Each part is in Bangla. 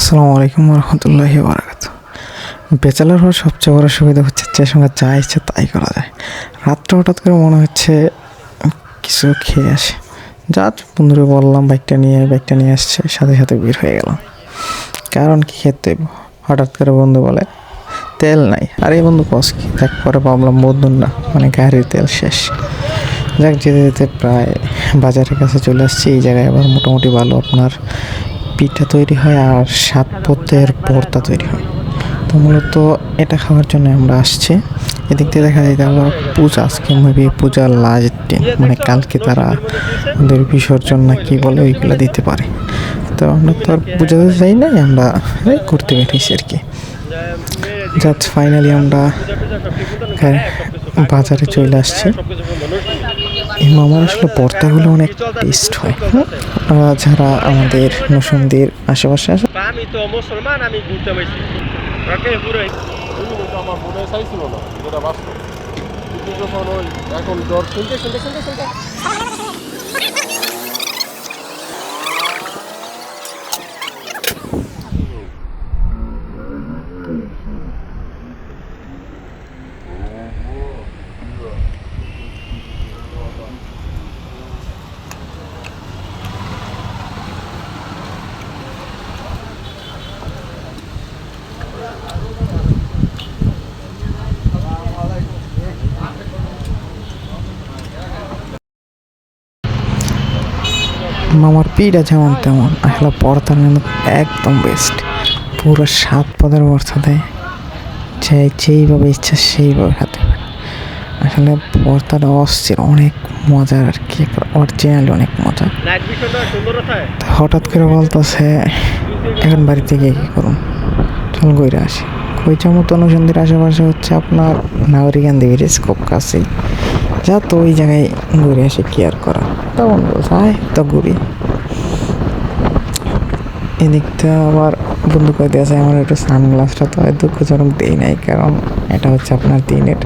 আসসালামু আলাইকুম রহমতুল্লাহি বারাকাতু। ব্যাচেলার হওয়ার সবচেয়ে বড় সুবিধা হচ্ছে যে সঙ্গে যা ইচ্ছে তাই করা যায়। রাত্রে হঠাৎ করে মনে হচ্ছে কিছু খেয়ে আসে, যা বন্ধুরে বললাম বাইকটা নিয়ে আসছে, সাথে সাথে বের হয়ে গেলাম। কারণ কি খেতে হঠাৎ করে বন্ধু বলে তেল নাই, আর এই বন্ধু কস কি দেখ, পরে ভাবলাম বন্ধুর না, মানে গাড়ির তেল শেষ। যাক, যেতে যেতে প্রায় বাজারের কাছে চলে আসছি। এই জায়গায় আবার মোটামুটি ভালো আপনার পিঠা তৈরি হয় আর সাত পথের ভর্তা তৈরি হয়। তো মূলত এটা খাওয়ার জন্য আমরা আসছি। এদিক দিয়ে দেখা যায় আবার পূজা, আজকে মেবি পূজার লাস্ট দিন, মানে কালকে তারা ওদের বিসর্জন না কি বলে ওইগুলো দিতে পারে। তো আমরা তো আর পূজাতে যাই নাই, আমরা করতে বেরিয়েছি আর কি। জাস্ট ফাইনালি আমরা বাজারে চলে আসছি। এই মামার আসলে ভর্তাগুলো অনেক টেস্ট হয়। যারা আমাদের নরসিংদীর আশেপাশে আসে, আমি তো মুসলমান, আমি ঘুরতে পাইছি রাকে পুরো আমার মনে চাইছিল না যেটা বাস্তব, কিন্তু যখন ওই এখন জ্বর শুনতে মামার পিঠা যেমন তেমন, আসলে ভর্তার কিন্তু একদম বেস্ট। পুরো সাত পদের ভর্তা দেয়, যেইভাবে ইচ্ছা সেইভাবে খেতে পারে। আসলে ভর্তাটা অস্থির, অনেক মজার আর কি, অরিজিনালি অনেক মজা। হঠাৎ করে বলতেছে এখন বাড়িতে গিয়ে কী করুন, চল গইরে আসি। কইচামতো নরসিংদীর আশেপাশে হচ্ছে আপনার নাগরিকান্দি ব্রিজ খুব কাছেই, যা তো ওই জায়গায় ঘুরে আসি, কি আর করা। তখন বলছে আয় তো ঘুরি। এদিকটা আবার বন্ধু করে দিয়েছে আমার একটু সানগ্লাসটা, তো দুঃখজনক দেই নাই, কারণ এটা হচ্ছে আপনার দিনের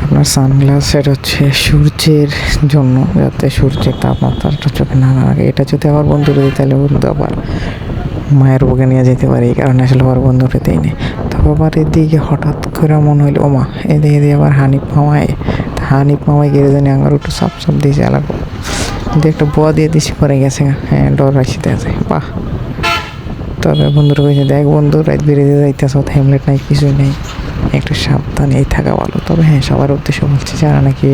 আপনার সানগ্লাস, এটা হচ্ছে সূর্যের জন্য, যাতে সূর্যের তাপমাত্রাটা চোখে না লাগে। এটা যদি আবার বন্ধুরে দিই তাহলে বন্ধু আবার মায়ের বুকে নিয়ে যেতে পারে, এই কারণে আসলে আবার বন্ধুরে দেই নেই। তবে আবার এদিকে হঠাৎ করে মনে হইলো ওমা এদিকে আবার হানিফ মামায় গেড়ে জানি আমার একটু সাপ দিয়েছে এলাকা, কিন্তু একটা বোয়া দিয়ে দিছি পরে গেছে। হ্যাঁ, ডর রাখতে আছে বাহ। তবে বন্ধুরা কইছে দেখ বন্ধু, রাত বেরিয়ে যাইতেছ, হেলমেট নাই, কিছুই নেই, একটু সাবধানেই থাকা ভালো। তবে হ্যাঁ, সবার উদ্দেশ্য বলছি যারা নাকি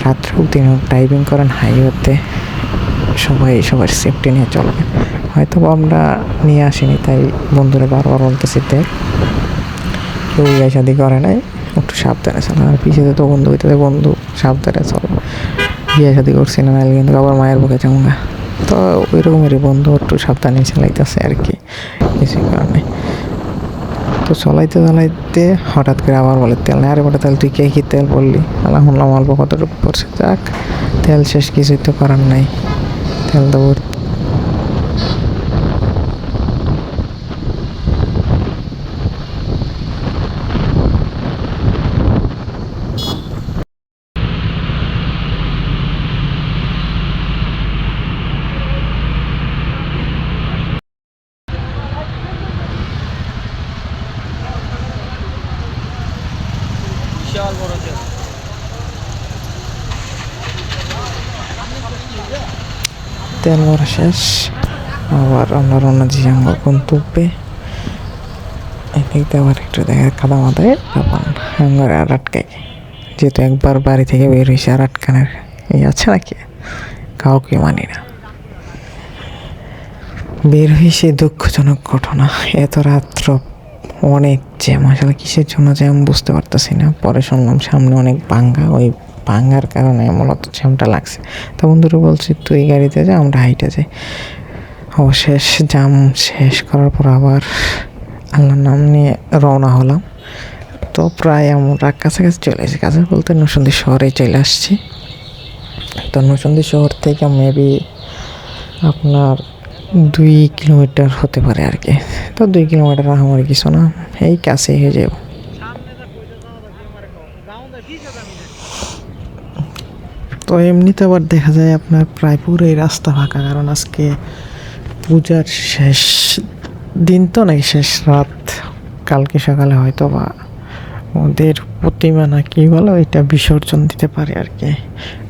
রাত্রে হোক দিন হোক ড্রাইভিং করেন হাইওয়েতে, সবার সেফটি নিয়ে চলবেন। হয়তো আমরা নিয়ে আসিনি, তাই বন্ধুরা বারবার বলতেছি দেখ কেউ বিয়ে শাদি করে নাই, একটু সাবধানে চলো। আর পিছিয়ে তো বন্ধু হইতে বন্ধু সাবধানে চলো, বিয়ে শাদি করছি না, নাহলে কিন্তু আবার মায়ের বুকে চামুঙ্গা। তো ওই রকমেরই বন্ধু একটু সাবধানে চালাইতেছে আর কি, কিছুই কারণে। তো চলাইতে হঠাৎ করে আবার বলে তেল নেই। আরে বলে তেল তুই কে কি তেল বললি, আলহামদুলিল্লাহ অল্প কতটুকু পড়ছে, যাক তেল শেষ, কিছুই তো করার নাই, তেল দেবো। বিশাল বড় তেল ভরা শেষ, আবার আমরা রওনা দিয়েছি আমার গন্তব্যে। এদিকে আবার একটু দেখা কাদা মাথায় তখন আমার আর আটকাই, যেহেতু একবার বাড়ি থেকে বের হয়েছে, আর আটকানের এই আছে নাকি কাউকে মানি না। বের হয়েছে দুঃখজনক ঘটনা, এত রাত্র অনেক জ্যাম, আসলে কিসের জন্য জ্যাম বুঝতে পারতেছি না। পরে শুনলাম সামনে অনেক ভাঙ্গা, ওই ভাঙ্গার কারণে মূলত জ্যামটা লাগছে। তো বন্ধুরা বলছি তুই গাড়িতে যা, আমরা হাইটে যাই। অবশেষ জ্যাম শেষ করার পর আবার আল্লাহর নাম নিয়ে রওনা হলাম। তো প্রায় আমরা কাছাকাছি চলে এসেছি, কাছে বলতে নরসিংদী শহরে চলে আসছি। তো নরসিংদী শহর থেকে মেবি আপনার 2 কিলোমিটার হতে পারে আর কি। তো 2 কিলোমিটার আমার কিছু না, এই কাছে হয়ে যাব। তো এমনিতে আবার দেখা যায় আপনার প্রায় পুরো এই রাস্তা ফাঁকা, কারণ আজকে পূজার শেষ দিন তো নাকি শেষ রাত, কালকে সকালে হয়তো বা ওদের প্রতিমা না কি বলো এটা বিসর্জন দিতে পারে আর কি।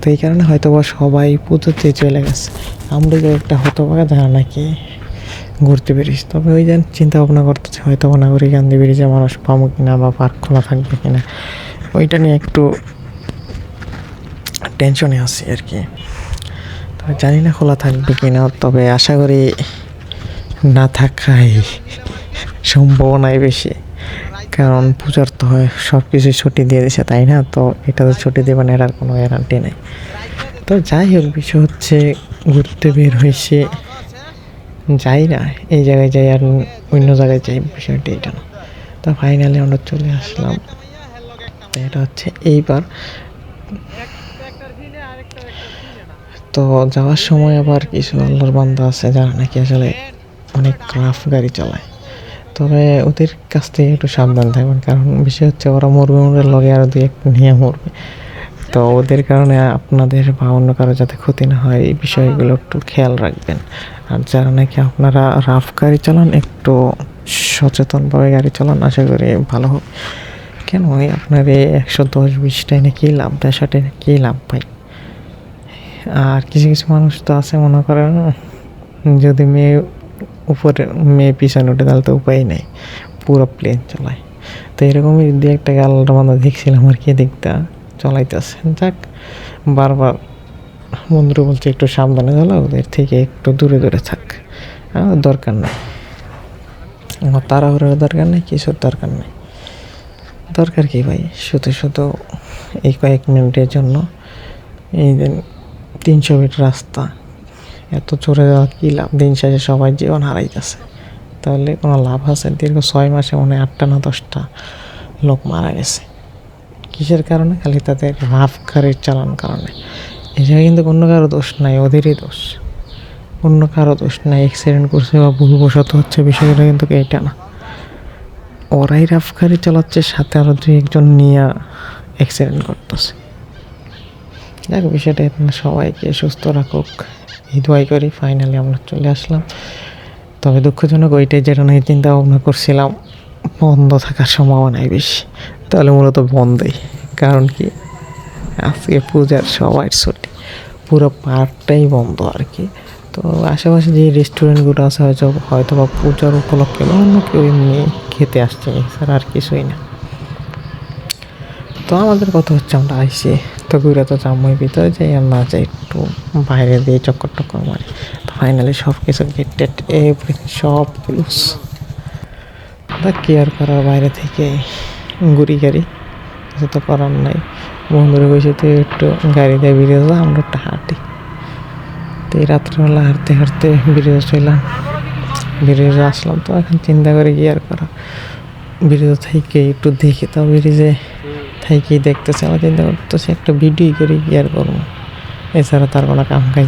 তো এই কারণে হয়তো বা সবাই পুজোতে চলে গেছে। আমরা যে একটা হতভাগা যারা নাকি ঘুরতে বেরিয়েছি, তবে ওই যে চিন্তা ভাবনা করতেছে হয়তো বা নাগরিক গান্ধী ব্রিজে মানুষ পাবো কিনা বা পার্ক খোলা থাকবে কিনা, ওইটা নিয়ে একটু টেনশনে আছি আর কি। তবে জানি না খোলা থাকবে কিনা, তবে আশা করি না থাকাই সম্ভাবনাই বেশি, কারণ পূজার তো হয় সব কিছু ছুটি দিয়ে দিছে তাই না, তো এটা তো ছুটি দেবেন এটার কোনো গ্যারান্টি নেই। তো যাই হোক, বিষয় হচ্ছে ঘুরতে বের হয়েছে, যাই না এই জায়গায় যাই আর অন্য জায়গায় যাই, বিষয়টি এটা না। তো ফাইনালি আমরা চলে আসলাম। তো এটা হচ্ছে এইবার। তো যাওয়ার সময় আবার কিছু আল্লাহর বান্দা আছে যারা নাকি আসলে অনেক রাফ গাড়ি চালায়, তবে ওদের কাছ থেকে একটু সাবধান থাকবেন, কারণ বিষয় হচ্ছে ওরা মরবে মরবে লগে আরও দুই একটা নিয়ে মরবে। তো ওদের কারণে আপনাদের বা অন্য কারো যাতে ক্ষতি না হয় এই বিষয়গুলো একটু খেয়াল রাখবেন। আর যারা নাকি আপনারা রাফ গাড়ি চালান একটু সচেতনভাবে গাড়ি চালান, আশা করি ভালো হবে। কেন ওই আপনার এই 110-20টায় না কী লাভ, 150টায় না কী লাভ ভাই। আর কিছু কিছু মানুষ তো আছে মনে করেন যদি মেয়ে পিছনে ওঠে তাহলে তো উপায় নেই, পুরো প্লেন চালায়। তো এরকমই দু একটা আল্লাহর বান্দা দেখছিলাম আর কি, দেখতে চলাইতেছে। যাক, বারবার বন্ধুরা বলছে একটু সাবধানে চালাও, ওদের থেকে একটু দূরে দূরে থাক, আমার দরকার নেই, আমার তাড়াহুড়োর দরকার নেই, কিছুর দরকার নেই। দরকার কি ভাই, শুধু শুধু এই কয়েক মিনিটের জন্য এই দিন 300 ফিট রাস্তা এত চড়ে যাওয়া কী লাভ, দিন শেষে সবাই জীবন হারাইতেছে, তাহলে কোনো লাভ আছে? দীর্ঘ 6 মাসে মনে হয় 8টা না 10টা লোক মারা গেছে, কিসের কারণে? খালি তাদের রাফ গাড়ির চালান কারণে। এই জায়গায় কিন্তু অন্য কারো দোষ নাই, ওদেরই দোষ, অন্য কারো দোষ নাই। অ্যাক্সিডেন্ট করছে বা ভুলবশত হচ্ছে, বিষয়টা কিন্তু এইটা না, ওরাই রাফ গাড়ি চালাচ্ছে, সাথে আরও 2-1জন নিয়ে অ্যাক্সিডেন্ট করতেছে। দেখ, বিষয়টা এখানে সবাইকে সুস্থ রাখুক এই দোয়াই করি। ফাইনালি আমরা চলে আসলাম। তবে দুঃখজনক ওইটাই যেটা নিয়ে চিন্তা ভাবনা করছিলাম বন্ধ থাকার সম্ভাবনাই বেশি, তাহলে মূলত বন্ধই। কারণ কি, আজকে পূজার সবাই ছুটি, পুরো পার্কটাই বন্ধ আর কি। তো আশেপাশে যে রেস্টুরেন্টগুলো আছে হয়তো বা পূজার উপলক্ষে বা অন্য কেউ এমনি খেতে আসছে, এছাড়া আর কিছুই না। তো আমাদের কথা হচ্ছে আমরা আইসি, তো ঘুরে তো জামাই ভিতরে যাই আর না যাই একটু বাইরে দিয়ে চক্কর টক্কর মারি। তো ফাইনালি সব কিছু গেট টেট এভরিথিং সব ক্লোজ, কেয়ার করার বাইরে থেকে ঘুরি গাড়ি, কিছু তো করার নাই। বন্ধুরা কইছে তুই একটু গাড়ি দিয়ে বেরিয়ে যা, আমরা একটু হাঁটি। তো এই রাত্রেবেলা হাঁটতে হাঁটতে বেরিয়ে চললাম, বেরিয়ে আসলাম। তো এখন চিন্তা করে গিয়ার করা, ব্রিজে থেকে একটু দেখি, তো ব্রিজে থেকে দেখতেছে, আমার চিন্তা করতেছে একটা ভিডিও করে গিয়ার করবো, এছাড়া তার কোনো কাম কাজ